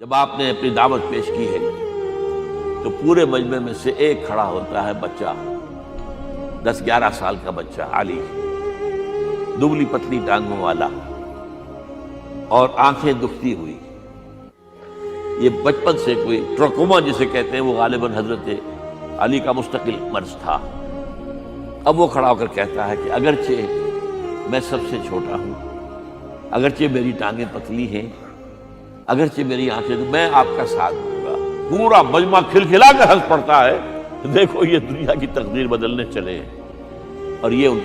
جب آپ نے اپنی دعوت پیش کی ہے تو پورے مجمع میں سے ایک کھڑا ہوتا ہے بچہ، 10-11 سال کا بچہ، علی، دبلی پتلی ٹانگوں والا اور آنکھیں دکھتی ہوئی۔ یہ بچپن سے کوئی ٹراکوما جسے کہتے ہیں وہ غالباً حضرت علی کا مستقل مرض تھا۔ اب وہ کھڑا ہو کر کہتا ہے کہ اگرچہ میں سب سے چھوٹا ہوں، اگرچہ میری ٹانگیں پتلی ہیں، اگرچہ میری آنکھیں، میں آپ کا ساتھ دوں گا۔ پورا مجمع کھلکھلا کر ہنس پڑتا ہے، دیکھو یہ دنیا کی تقدیر بدلنے چلے ہیں اور یہ ان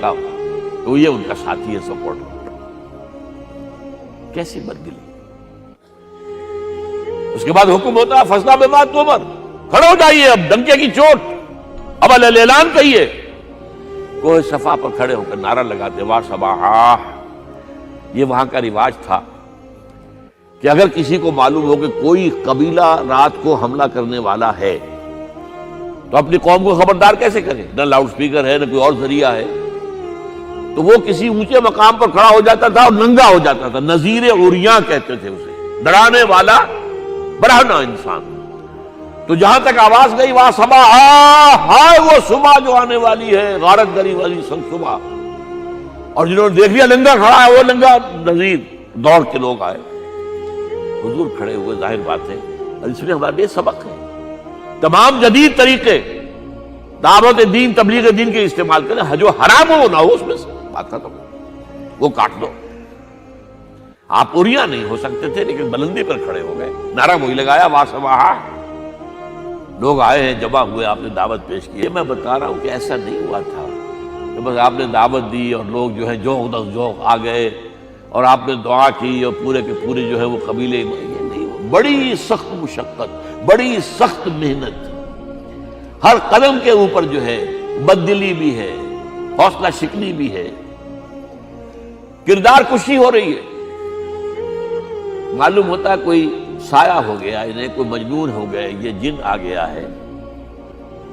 کا ساتھی ہے، سپورٹ۔ کیسی بددلی۔ اس کے بعد حکم ہوتا ہے فسنا بما تؤمر، کھڑے ہو جائیے، اب ڈنکے کی چوٹ، اب اعلان کہیے۔ کوہ صفا پر کھڑے ہو کر نعرہ لگاتے وا صباحا۔ یہ وہاں کا رواج تھا کہ اگر کسی کو معلوم ہو کہ کوئی قبیلہ رات کو حملہ کرنے والا ہے تو اپنی قوم کو خبردار کیسے کرے؟ نہ لاؤڈ سپیکر ہے، نہ کوئی اور ذریعہ ہے، تو وہ کسی اونچے مقام پر کھڑا ہو جاتا تھا اور ننگا ہو جاتا تھا۔ نذیر عریاں کہتے تھے اسے، ڈرانے والا برہنہ انسان۔ تو جہاں تک آواز گئی وہاں صبا، ہائے وہ صبح جو آنے والی ہے، غارت گری والی صبح۔ اور جنہوں نے دیکھ لیا ننگا کھڑا ہے، وہ ننگا نذیر، دوڑ کے لوگ آئے، حضور کھڑے ہوئے۔ ظاہر بات ہے اس میں ہمارے لیے سبق ہے، تمام جدید طریقے دعوت دین، تبلیغ دین کے استعمال کریں، جو حرام ہو نہ ہو اس میں سے بات ختم، وہ کاٹ دو۔ آپ اریاں نہیں ہو سکتے تھے لیکن بلندی پر کھڑے ہو گئے، نعرہ وہی لگایا وا صباحا۔ لوگ آئے ہیں، جمع ہوئے، آپ نے دعوت پیش کی۔ میں بتا رہا ہوں کہ ایسا نہیں ہوا تھا کہ بس آپ نے دعوت دی اور لوگ جو ہے جوق آ گئے اور آپ نے دعا کی اور پورے کے پورے جو ہے وہ قبیلے، یہ نہیں ہوا۔ بڑی سخت مشقت، بڑی سخت محنت، ہر قدم کے اوپر جو ہے بددلی بھی ہے، حوصلہ شکنی بھی ہے، کردار کشی ہو رہی ہے۔ معلوم ہوتا ہے کوئی سایہ ہو گیا، انہیں کوئی مجنون ہو گئے، یہ جن آ گیا ہے،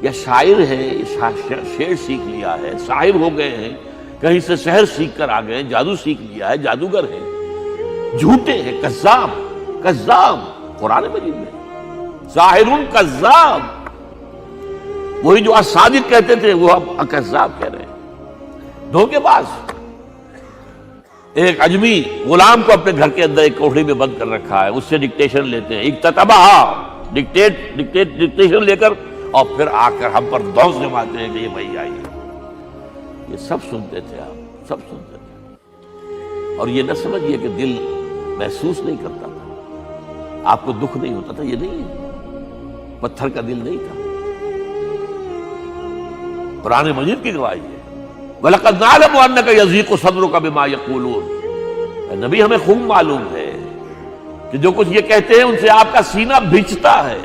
یا شاعر ہے، شعر سیکھ لیا ہے، شاعر ہو گئے ہیں، کہیں سے سحر سیکھ کر آ گئے، جادو سیکھ لیا ہے، جادوگر ہے، جھوٹے ہیں، کذاب قرآن مجید میں ظاہر کذاب، وہی جو صادق کہتے تھے وہ اب کذاب کہہ رہے ہیں، دھوکے باز۔ ایک اجمی غلام کو اپنے گھر کے اندر ایک کوٹھری میں بند کر رکھا ہے، اس سے ڈکٹیشن لیتے ہیں، ڈکٹیشن لے کر اور پھر آ کر ہم پر دوس جماتے ہیں کہ یہ بھائی آئی۔ یہ سب سنتے تھے، آپ سب سنتے تھے، اور یہ نہ سمجھیے کہ دل محسوس نہیں کرتا تھا، آپ کو دکھ نہیں ہوتا تھا، یہ نہیں ہے، پتھر کا دل نہیں تھا۔ قرآن مجید کی گواہی ہے وَلَقَدْ نَعْلَمُ أَنَّكَ يَضِيقُ صَدْرُكَ بِمَا يَقُولُونَ۔ اے نبی ہمیں خوب معلوم ہے کہ جو کچھ یہ کہتے ہیں ان سے آپ کا سینہ بھجتا ہے،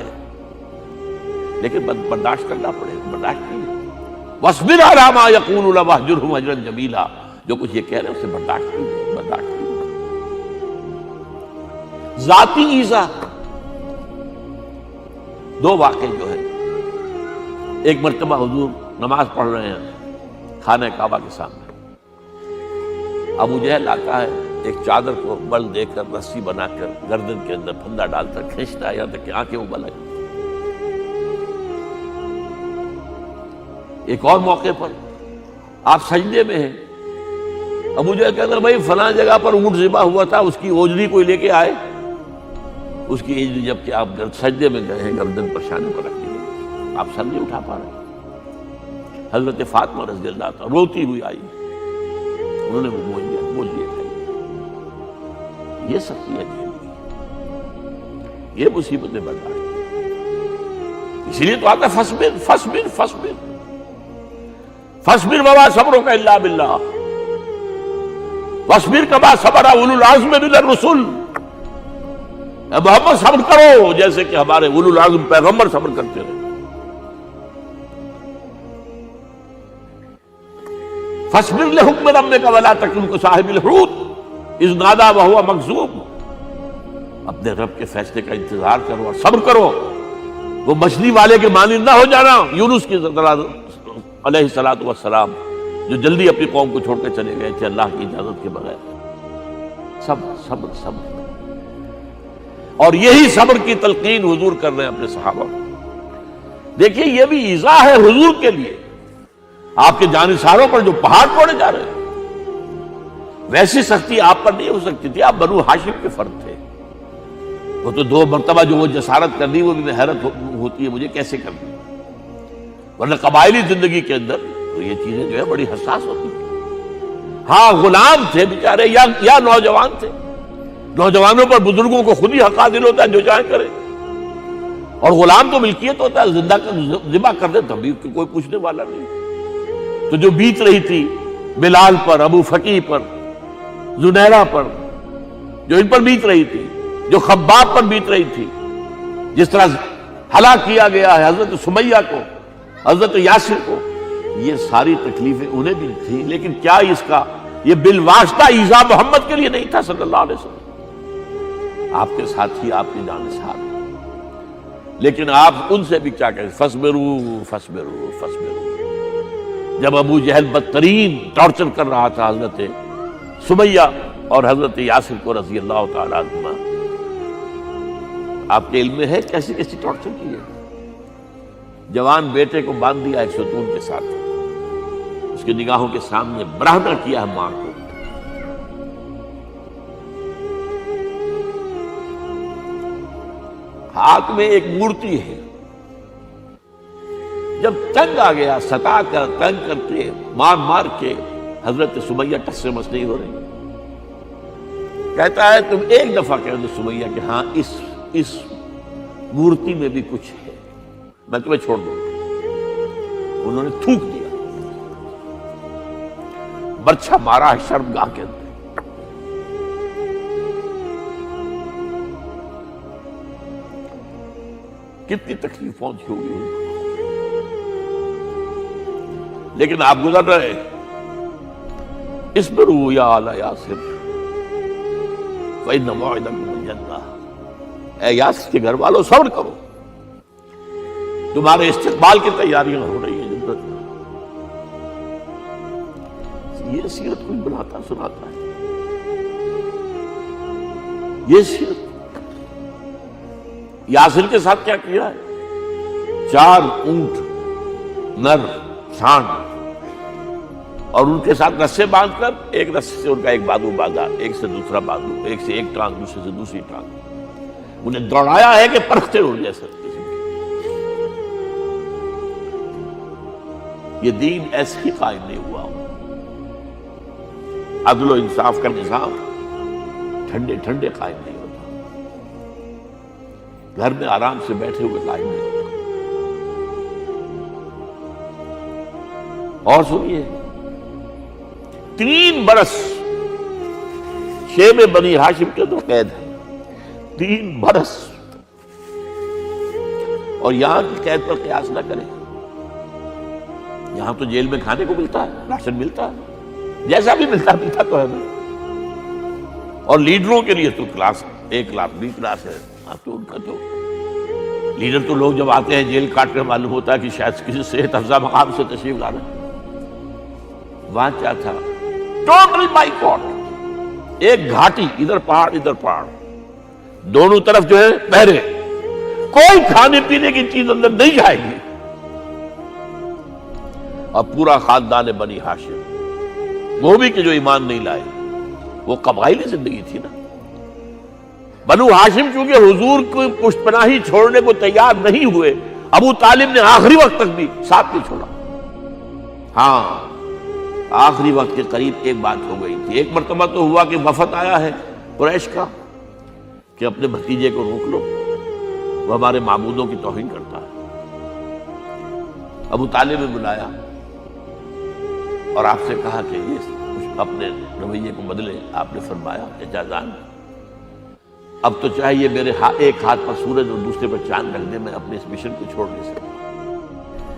لیکن برداشت کرنا پڑے گا، برداشت نہیں ہے۔ وَاصْبِرْ عَلَىٰ مَا يَقُولُونَ وَاهْجُرْهُمْ هَجْرًا جَمِيلًا۔ جو کچھ یہ کہہ رہے ہیں اسے برداشت کیجیے، برداشت کیجیے۔ ذاتی ایذا، دو واقعے جو ہے، ایک مرتبہ حضور نماز پڑھ رہے ہیں خانہ کعبہ کے سامنے، ابو جہل آتا ہے، ایک چادر کو بل دے کر رسی بنا کر گردن کے اندر پھندا ڈال کر کھینچتا ہے یہاں تک کہ آنکھیں ابل آئی۔ ایک اور موقع پر آپ سجدے میں ہیں، ابو جہل کہتا ہے بھائی فلاں جگہ پر اونٹ ذبح ہوا تھا، اس کی اوجری کوئی لے کے آئے، اس کی اوجری جب کہ آپ سجدے میں گئے ہیں گردن پر شانے پر رکھ دی، آپ سر نہیں اٹھا پا رہے۔ حضرت فاطمہ رضی اللہ عنہا روتی ہوئی آئی، انہوں نے وہ بول دیا تھا، یہ سختی ہے، یہ مصیبتیں برداشت، اسی لیے تو آتا ہے فصبر فصبر فصبر فصبر وما صبرک الا باللہ واصبر کما صبر اولو العزم من الرسل۔ اے محمد صبر کرو جیسے کہ ہمارے اولو العزم پیغمبر صبر کرتے رہے۔ فاصبر لحکم ربک ولا تکن کصاحب الحوت اذ نادى وهو مکظوم۔ اپنے رب کے فیصلے کا انتظار کرو اور صبر کرو، وہ مچھلی والے کے مانند نہ ہو جانا، یونس کی طرح علیہ الصلوۃ والسلام، جو جلدی اپنی قوم کو چھوڑ کے چلے گئے تھے اللہ کی اجازت کے بغیر۔ صبر صبر صبر۔ اور یہی صبر کی تلقین حضور کر رہے ہیں اپنے صحابہ کو۔ دیکھیے یہ بھی ایذا ہے حضور کے لیے، آپ کے جانثاروں پر جو پہاڑ توڑے جا رہے ہیں، ویسی سختی آپ پر نہیں ہو سکتی تھی، آپ بنو ہاشم کے فرد تھے۔ وہ تو 2 مرتبہ جو وہ جسارت کر دی، وہ بھی حیرت ہوتی ہے مجھے کیسے کر دی، ورنہ قبائلی زندگی کے اندر تو یہ چیزیں جو ہے بڑی حساس ہوتی ہیں۔ ہاں غلام تھے بیچارے یا نوجوان تھے، نوجوانوں پر بزرگوں کو خود ہی حق حاصل ہوتا ہے جو چاہے کرے، اور غلام تو ملکیت ہوتا ہے، زندہ ذبح کر دے تبھی کوئی پوچھنے والا نہیں۔ تو جو بیت رہی تھی بلال پر، ابو فقی پر، زنیرہ پر، جو ان پر بیت رہی تھی، جو خباب پر بیت رہی تھی، جس طرح ہلاک کیا گیا ہے حضرت سمیہ کو، حضرت یاسر کو، یہ ساری تکلیفیں انہیں بھی تھیں، لیکن کیا اس کا یہ بالواسطہ ایذا محمد کے لیے نہیں تھا صلی اللہ علیہ وسلم، آپ کے ساتھی، آپ کے جانثار، لیکن آپ ان سے بھی کیا کہیں، فصبروا فصبروا فصبروا۔ جب ابو جہل بدترین ٹارچر کر رہا تھا حضرت سمیہ اور حضرت یاسر کو رضی اللہ تعالیٰ عنہما، آپ کے علم میں ہے کیسی کیسی ٹارچر کی ہے۔ جوان بیٹے کو باندھ دیا ایک ستون کے ساتھ، اس کی نگاہوں کے سامنے برہنہ کیا ہے ماں کو، ہاتھ میں ایک مورتی ہے، جب تنگ آ گیا ستا کر تنگ کر کے مار مار کے حضرت سمیہ ٹس سے مس نہیں ہو رہی، کہتا ہے تم ایک دفعہ کہہ دو سمیہ کہ ہاں اس مورتی میں بھی کچھ ہے، میں تمہیں چھوڑ دوں۔ انہوں نے تھوک دیا، برچھا مارا ہے شرمگاہ کے اندر۔ کتنی تکلیف پہنچی ہوگی، لیکن آپ گزر رہے، اصبروا یا آل یاسر فإن موعدکم الجنہ، اے یاسر کے گھر والوں صبر کرو، تمہارے استقبال کی تیاریاں ہو رہی ہیں جنت۔ یہ سیرت کوئی بناتا سناتا ہے، یہ سیرت۔ یاسر کے ساتھ کیا کیا ہے، 4 اونٹ نر سانڈ، اور ان کے ساتھ رسے باندھ کر ایک رسے سے ان کا ایک بازو باندھا، ایک سے دوسرا بازو، ایک سے ایک ٹانگ، دوسرے سے دوسری ٹانگ، انہیں دوڑایا ہے کہ پرکھتے اڑ جیسے۔ یہ دین ایسے ہی قائم نہیں ہوا، عدل و انصاف کا نظام ٹھنڈے ٹھنڈے قائم نہیں ہوتا، گھر میں آرام سے بیٹھے ہوئے قائم نہیں ہوتا۔ اور سنیے، 3 برس شیب بنی ہاشم کے تو قید ہے، 3 برس، اور یہاں کی قید پر قیاس نہ کریں، یہاں تو جیل میں کھانے کو ملتا ہے، راشن ملتا ہے، جیسا بھی ملتا تو ہے نا، اور لیڈروں کے لیے تو class A class B class ہے، تو ان کا تو لیڈر تو لوگ جب آتے ہیں جیل کاٹ کر معلوم ہوتا ہے کہ شاید کسی صحت افزا مقام سے تشریف لا رہے ہیں۔ وہاں کیا تھا، ٹوٹل بائیکاٹ، ایک گھاٹی، ادھر پہاڑ ادھر پہاڑ، دونوں طرف جو ہے پہرے، کوئی کھانے پینے کی چیز اندر نہیں جائے گی، اور پورا خاندان بنی ہاشم، وہ بھی کہ جو ایمان نہیں لائے، وہ قبائلی زندگی تھی نا۔ بنو ہاشم چونکہ حضور کو پشت پناہی چھوڑنے کو تیار نہیں ہوئے، ابو طالب نے آخری وقت تک بھی ساتھ نہیں چھوڑا۔ ہاں آخری وقت کے قریب ایک بات ہو گئی تھی، ایک مرتبہ تو ہوا کہ وفد آیا ہے قریش کا کہ اپنے بھتیجے کو روک لو، وہ ہمارے معبودوں کی توہین کرتا ہے۔ ابو طالب نے بلایا اور آپ سے کہا کہ یہ اپنے رویے کو بدلے۔ آپ نے فرمایا چچا جان، اب تو چاہیے میرے ایک ہاتھ پر سورج اور دوسرے پر چاند رکھ دے، میں اپنے اس مشن کو چھوڑ نہیں سکتا۔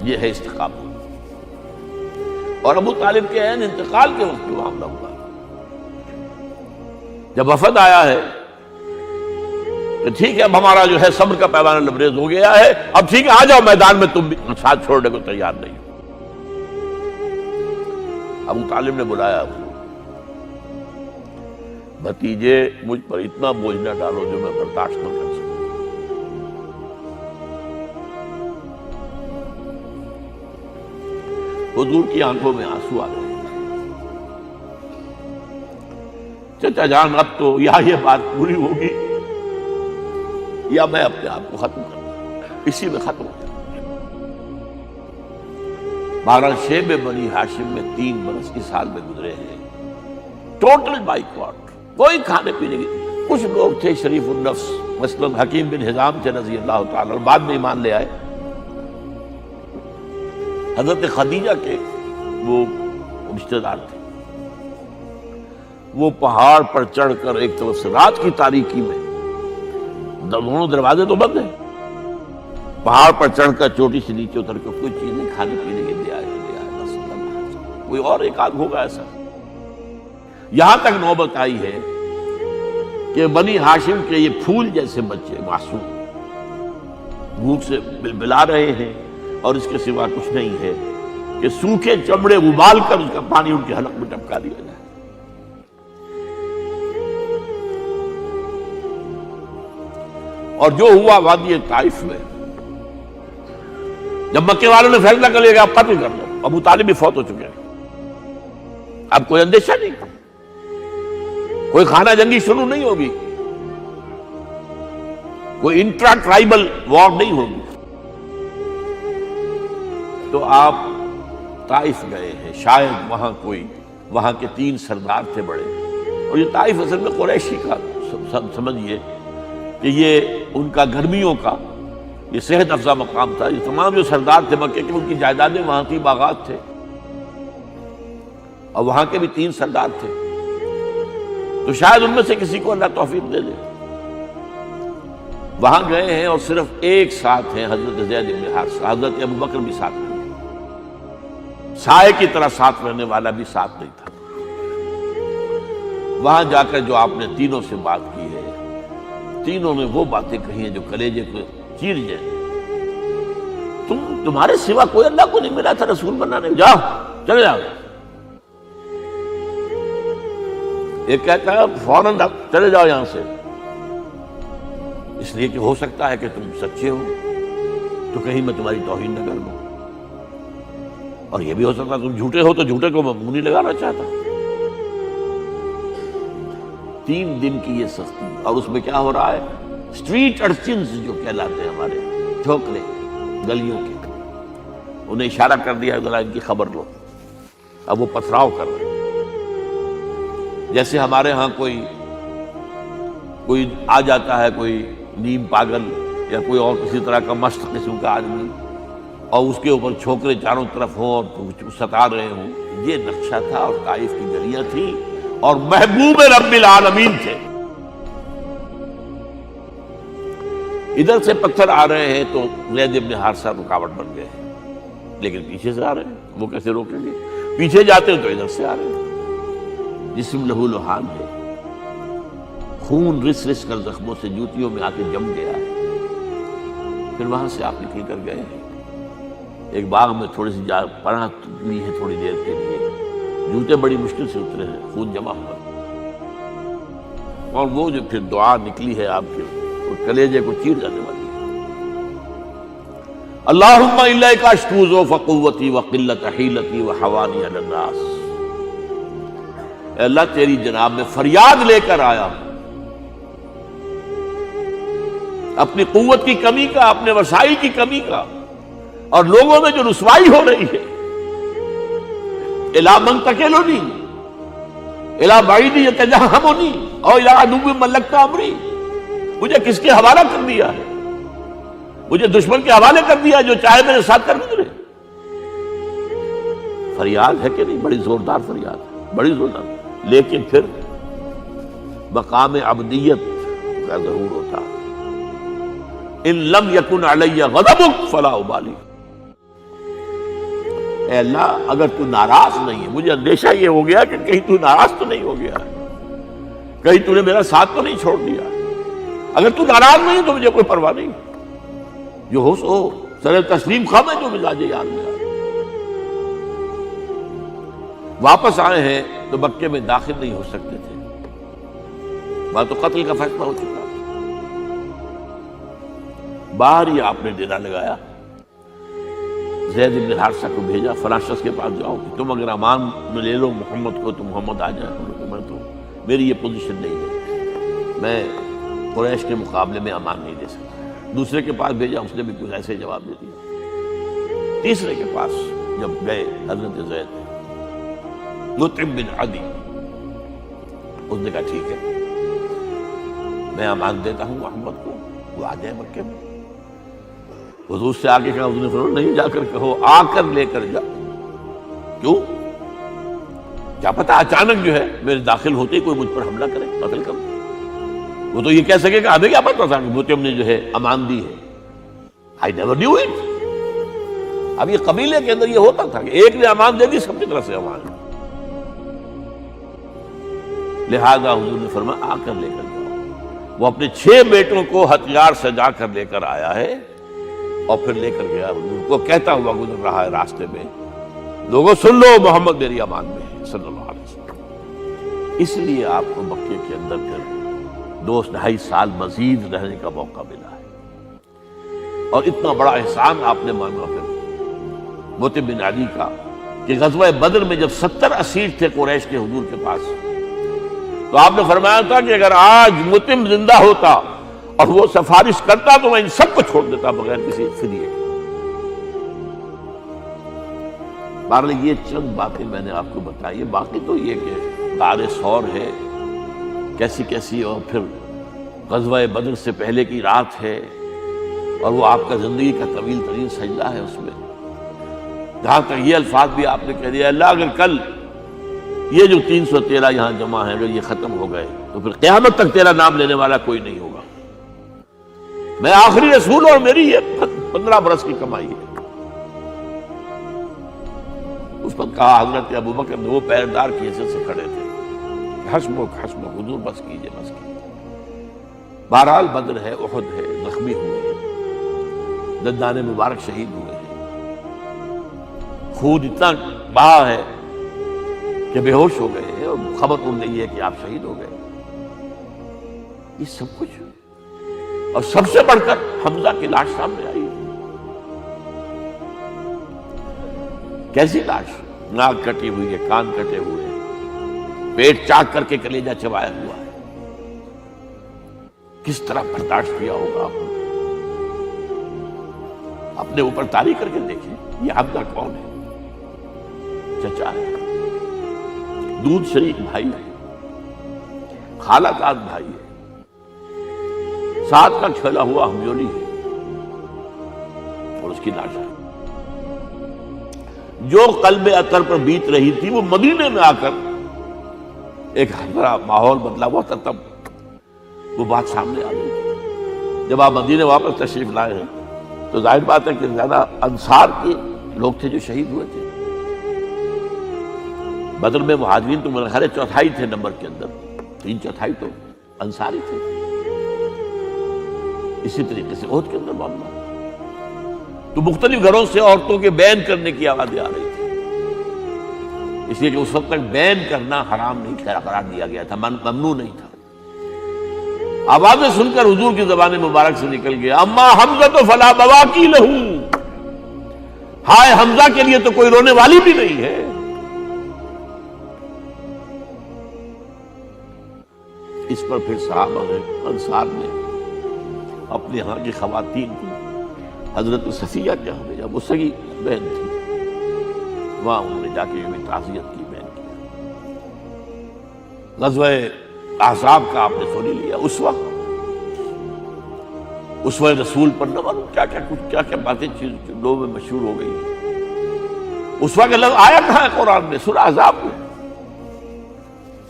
یہ ہے استقامت۔ اور ابو طالب کے عین انتقال کے وقت جو معاملہ ہوا، جب وفد آیا ہے کہ ٹھیک ہے اب ہمارا جو ہے صبر کا پیمانہ لبریز ہو گیا ہے، اب ٹھیک ہے آ جاؤ میدان میں، تم بھی ساتھ چھوڑنے کو تیار نہیں۔ ابو طالب نے بلایا، بھتیجے مجھ پر اتنا بوجھ نہ ڈالو جو میں برداشت نہ کر سکوں۔ حضور کی آنکھوں میں آنسو آ گئے. چچا جان اب تو یا یہ بات پوری ہوگی یا میں اپنے آپ کو ختم کر دوں، اسی میں ختم ہو جائے. 12 شیب بنی ہاشم میں 3 برس اس حال میں گزرے ہیں. ٹوٹل بائیکاٹ، کوئی کھانے پینے کی. کچھ لوگ تھے شریف النفس، مثلاً حکیم بن حزام تھے رضی اللہ تعالیٰ، اور بعد میں ایمان لے آئے. حضرت خدیجہ کے وہ رشتہ دار تھے. وہ پہاڑ پر چڑھ کر ایک طرف سے رات کی تاریکی میں، دونوں دروازے تو بند ہیں، پہاڑ پر چڑھ کر چوٹی سے نیچے اتر کر کوئی چیز نہیں کھانے پینے کے لے آئے بس. کوئی اور ایک آدھ ہوگا ایسا. یہاں تک نوبت آئی ہے کہ بنی ہاشم کے یہ پھول جیسے بچے معصوم بھوک سے بلبلا رہے ہیں، اور اس کے سوا کچھ نہیں ہے کہ سوکھے چمڑے ابال کر اس کا پانی ان کے حلق میں ٹپکا دیا جائے. اور جو ہوا وادی طائف میں، جب مکے والوں نے فیصلہ کر لیا کہ آپ قتل کر دو، ابو طالب بھی فوت ہو چکے ہیں، اب کوئی اندیشہ نہیں، کوئی خانہ جنگی شروع نہیں ہوگی، کوئی انٹرا ٹرائبل وار نہیں ہوگی. تو آپ طائف گئے ہیں. شاید وہاں کے 3 سردار تھے بڑے، اور یہ طائف اصل میں قریشی کا سمجھیے کہ یہ ان کا گرمیوں کا یہ صحت افزا مقام تھا. یہ تمام جو سردار تھے مکے کے، ان کی جائیدادیں وہاں تھی، باغات تھے، اور وہاں کے بھی 3 سردار تھے. تو شاید ان میں سے کسی کو اللہ توفیق دے دے. وہاں گئے ہیں اور صرف ایک ساتھ ہیں، حضرت زید بن حارثہ. حضرت ابو بکر بھی ساتھ نہیں، سائے کی طرح ساتھ رہنے والا بھی ساتھ نہیں تھا. وہاں جا کر جو آپ نے تینوں سے بات کی ہے، تینوں نے وہ باتیں کہی ہیں جو کلیجے کو چیر جائیں. تمہارے سوا کوئی اللہ کو نہیں ملا تھا رسول بنانے، جاؤ چلے جاؤ. ایک کہتا ہے فوراً چلے جاؤ یہاں سے، اس لیے کہ ہو سکتا ہے کہ تم سچے ہو تو کہیں میں تمہاری توہین نہ کر دوں، اور یہ بھی ہو سکتا ہے تم جھوٹے ہو تو جھوٹے کو میں منہ نہیں لگانا چاہتا. 3 دن کی یہ سختی، اور اس میں کیا ہو رہا ہے؟ اسٹریٹ ارچنز جو کہلاتے ہیں ہمارے چھوکرے گلیوں کے، انہیں اشارہ کر دیا ذرا ان کی خبر لو. اب وہ پتھراؤ کر رہے ہیں. جیسے ہمارے ہاں کوئی آ جاتا ہے، کوئی نیم پاگل یا کوئی اور کسی طرح کا مست قسم کا آدمی، اور اس کے اوپر چھوکرے چاروں طرف ہوں اور ستا رہے ہوں. یہ نقشہ تھا، اور طائف کی گلیاں تھیں، اور محبوب رب العالمین تھے. ادھر سے پتھر آ رہے ہیں تو زید بن حارثہ رکاوٹ بن گئے ہیں، لیکن پیچھے سے آ رہے ہیں، وہ کیسے روکیں گے؟ پیچھے جاتے ہیں تو ادھر سے آ رہے ہیں. جسم لہو لہان ہے، خون رس رس کر زخموں سے جوتیوں میں آ کے جم گیا ہے. پھر وہاں سے آپ نکل کر گئے ہیں. ایک باغ میں تھوڑی سی پناہ لی ہے تھوڑی دیر کے لیے، جوتے بڑی مشکل سے اترے ہیں، خون جمع ہوا. اور وہ جو پھر دعا نکلی ہے آپ کے، وہ کلیجے کو چیر جانے والی ہے. اللہم الیک اشکو ضعف قوتی وقلت حیلتی وحوانی علی الناس. اے اللہ تیری جناب میں فریاد لے کر آیا ہوں اپنی قوت کی کمی کا، اپنے وسائل کی کمی کا، اور لوگوں میں جو رسوائی ہو رہی ہے. الی من تکلنی الی بعید یتجہمنی او الی عدو ملکت امری. مجھے کس کے حوالہ کر دیا ہے؟ مجھے دشمن کے حوالے کر دیا جو چاہے میرے ساتھ کر گزرے. فریاد ہے کہ نہیں؟ بڑی زوردار فریاد ہے، بڑی زوردار. لیکن پھر مقام عبدیت کا ضرور ہوتا ہے. ان لم یکن علی غضبک فلا ابالی. اے اللہ اگر تو ناراض نہیں ہے، مجھے اندیشہ یہ ہو گیا کہ کہیں تو ناراض تو نہیں ہو گیا ہے، کہیں تو نے میرا ساتھ تو نہیں چھوڑ دیا. اگر تو ناراض نہیں تو مجھے کوئی پرواہ نہیں، جو ہو سو سر تسلیم خم ہے جو مزاج یار میں. واپس آئے ہیں تو مکے میں داخل نہیں ہو سکتے تھے، وہاں تو قتل کا فیصلہ ہو چکا. باہر ہی آپ نے ڈیرا لگایا. زید بن حارثہ کو بھیجا، فلاں شخص کے پاس جاؤ کہ تم اگر امان میں لے لو محمد کو تو محمد آ جائے۔ میں تو میری یہ پوزیشن نہیں ہے، میں قریش کے مقابلے میں امان نہیں دے سکتا۔ دوسرے کے پاس بھیجا، اس نے بھی کچھ ایسے جواب دے دیا۔ تیسرے کے پاس جب گئے حضرت زید، مطعم بن عدی، اس نے کہا ٹھیک ہے میں امان دیتا ہوں محمد کو، وہ آ جائے مکے میں۔ حضور سے آگے کہا، حضور نے فرمایا نہیں جا کر کہو، آ کر لے کر جا۔ کیوں؟ کیا پتا اچانک جو ہے میرے داخل ہوتے ہی کوئی مجھ پر حملہ کرے، قتل کرے۔ وہ تو یہ کہہ سکے کہ ہمیں کیا پتا تھا کہ مطعم نے جو ہے امان دی ہے، I never knew it۔ اب یہ قبیلے کے اندر یہ ہوتا تھا کہ ایک نے امان دے دی، سب کی طرف سے امان۔ لہذا حضور نے فرمایا آ کر لے کر جاؤ۔ وہ اپنے 6 بیٹوں کو ہتھیار سجا کر لے کر آیا ہے اور پھر لے کر گیا، حضور کو کہتا ہوا گزر رہا ہے راستے میں، لوگوں سن لو محمد میری امان میں ہے صلی اللہ علیہ وسلم۔ اس لیے آپ کو مکے کے اندر پھر 2.5 سال مزید رہنے کا موقع ملا ہے، اور اتنا بڑا احسان آپ نے مانا پھر مطعم بن عدی کا کہ غزوہ بدر میں جب 70 اسیر تھے قریش کے حضور کے پاس، تو آپ نے فرمایا تھا کہ اگر آج مطعم زندہ ہوتا اور وہ سفارش کرتا تو میں ان سب کو چھوڑ دیتا بغیر کسی فدیے کے۔ بہرحال یہ چند باتیں میں نے آپ کو بتائی، باقی تو یہ کہ غار ثور ہے کیسی کیسی، اور پھر غزوہ بدر سے پہلے کی رات ہے، اور وہ آپ کا زندگی کا طویل ترین سجدہ ہے۔ اس میں جہاں تک یہ الفاظ بھی آپ نے کہہ دیا، اللہ اگر کل یہ جو 313 یہاں جمع ہیں اگر یہ ختم ہو گئے تو پھر قیامت تک تیرا نام لینے والا کوئی نہیں ہوگا، میں آخری رسول اور میری یہ 15 برس کی کمائی ہے۔ اس وقت کہا حضرت ابو بکر نے، وہ پہردار کی حیثیت سے کھڑے تھے، حسبک حسبک، حضور بس کیجئے بس کیجئے۔ بہرحال بدر ہے، احد ہے، زخمی ہوئے ہیں، دندان مبارک شہید ہوئے ہیں، خون اتنا بہا ہے کہ بے ہوش ہو گئے ہیں، اور خبر اڑ رہی ہے کہ آپ شہید ہو گئے۔ یہ سب کچھ، اور سب سے بڑھ کر حمزہ کی لاش سامنے آئی۔ کیسی لاش؟ ناک کٹی ہوئی ہے، کان کٹے ہوئے ہیں، پیٹ چاک کر کے کلیجہ چبایا ہوا ہے۔ کس طرح برداشت کیا ہوگا آپ نے؟ اپنے اوپر تاری کر کے دیکھیں، یہ حمزہ کون ہے؟ چچا ہے، دودھ شریک بھائی ہے، خالہ داد بھائی ہے، ساتھ کا کھلا ہوا ہمجولی ہے، اور اس کی لاش ہے۔ جو قلب اطہر پر بیت رہی تھی وہ مدینے میں آ کر ایک بڑا ماحول بدلا ہوا تھا، تب وہ بات سامنے آ گئی۔ جب آپ مدینے واپس تشریف لائے ہیں تو ظاہر بات ہے کہ زیادہ انصار کے لوگ تھے جو شہید ہوئے تھے۔ بدر میں مہاجرین تو میرے خیال 1/4 تھے نمبر کے اندر، 3/4 تو انصاری تھے۔ اسی طریقے سے احد کے اندر معاملہ، تو مختلف گھروں سے عورتوں کے بین کرنے کی آوازیں آ رہی تھی، اس لیے کہ اس وقت تک بین کرنا حرام نہیں قرار دیا گیا تھا، ممنوع نہیں تھا۔ آوازیں سن کر حضور کی زبان مبارک سے نکل گیا، اما حمزہ تو فلا بواکی لہو، ہائے حمزہ کے لیے تو کوئی رونے والی بھی نہیں ہے۔ اس پر پھر صحابہ نے، انصار نے اپنے یہاں کی خواتین کو حضرت صفیہ کے یہاں بھیجا، وہ سگی بہن تھی، وہاں انہوں نے جا کے بھی تعزیت کی، بہن کی۔ غزوہ احزاب کا آپ نے سن لیا، اس وقت اسوہ رسول پر نہ معلوم کیا کیا باتیں چیز لوگوں میں مشہور ہو گئی۔ اس وقت لفظ آیا کہاں ہے قرآن میں؟ سورہ احزاب میں۔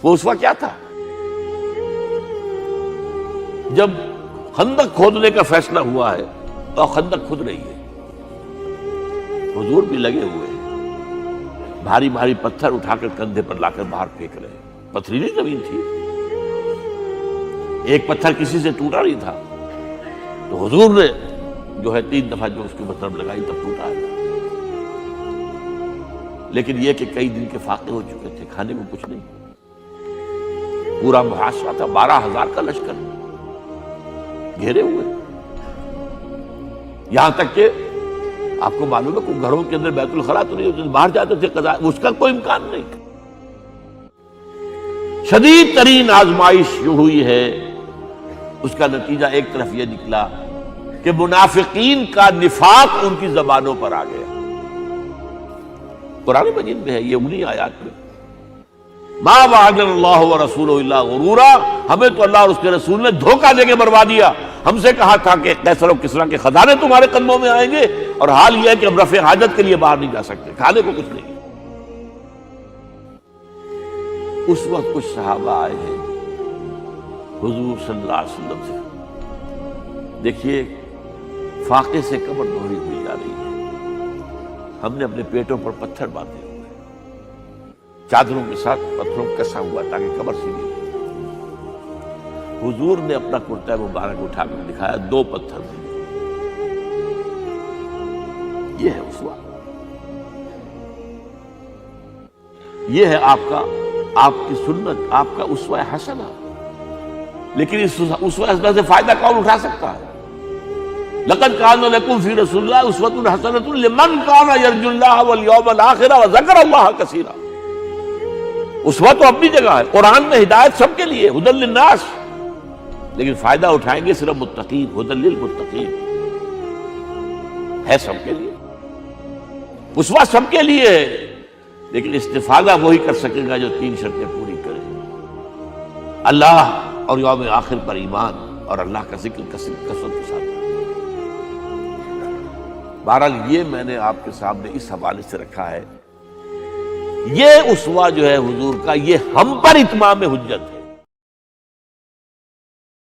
وہ اس وقت کیا تھا؟ جب خندق کھودنے کا فیصلہ ہوا ہے اور خندق کھود رہی ہے، حضور بھی لگے ہوئے ہیں، بھاری بھاری پتھر اٹھا کر کندھے پر لا کر باہر پھینک رہے ہیں، پتھریلی زمین تھی، ایک پتھر کسی سے ٹوٹا نہیں تھا، تو حضور نے جو ہے 3 دفعہ جو اس کے اوپر ضرب لگائی تب ٹوٹا ہے۔ لیکن یہ کہ کئی دن کے فاقے ہو چکے تھے، کھانے کو کچھ نہیں، پورا محاصرہ تھا، 12,000 کا لشکر گھیرے ہوئے، یہاں تک کہ آپ کو معلوم ہے کہ گھروں کے اندر بیت الخلا تو نہیں ہوتے، باہر جاتے تھے قضاء، اس کا کوئی امکان نہیں۔ شدید ترین آزمائش جو ہوئی ہے اس کا نتیجہ ایک طرف یہ نکلا کہ منافقین کا نفاق ان کی زبانوں پر آ گیا۔ قرآن مجید میں ہے یہ انہی آیات میں، ما وعدنا اللہ ورسولہ الا غرورا، ہمیں تو اللہ اور اس کے رسول نے دھوکہ دے کے مروا دیا۔ ہم سے کہا تھا کہ قیصر و کسریٰ کے خزانے تمہارے قدموں میں آئیں گے، اور حال یہ ہے کہ ہم رفع حاجت کے لیے باہر نہیں جا سکتے، کھانے کو کچھ نہیں۔ اس وقت کچھ صحابہ آئے ہیں حضور صلی اللہ علیہ وسلم سے، دیکھیے فاقے سے کمر دوہری ہوئی جا رہی ہے، ہم نے اپنے پیٹوں پر پتھر باندھے ہوئے، چادروں کے ساتھ پتھروں کسا ہوا تاکہ کمر سیدھی رہے۔ حضور نے اپنا کرتا مبارک اٹھا کر دکھایا، 2 پتھر تھے۔ یہ ہے اسوہ، یہ ہے آپ کی سنت، آپ کا اسوہ حسنہ۔ لیکن اس اسوہ حسنہ سے فائدہ کون اٹھا سکتا ہے؟ لقد کان لکم فی رسول اللہ اسوۃ حسنۃ لمن کان یرجو اللہ والیوم الآخر وذکر اللہ کثیرا۔ اسوہ تو اپنی جگہ ہے، قرآن میں ہدایت سب کے لیے، ھدی للناس، لیکن فائدہ اٹھائیں گے صرف متقین، ھدی للمتقین، ہے سب کے لیے، اسوہ سب کے لیے ہے، لیکن استفادہ وہی کر سکے گا جو 3 شرطیں پوری کرے، اللہ اور یوم آخر پر ایمان اور اللہ کا ذکر کثرت کے ساتھ۔ بہرحال یہ میں نے آپ کے سامنے اس حوالے سے رکھا ہے، یہ اسوہ جو ہے حضور کا، یہ ہم پر اتمام حجت ہے۔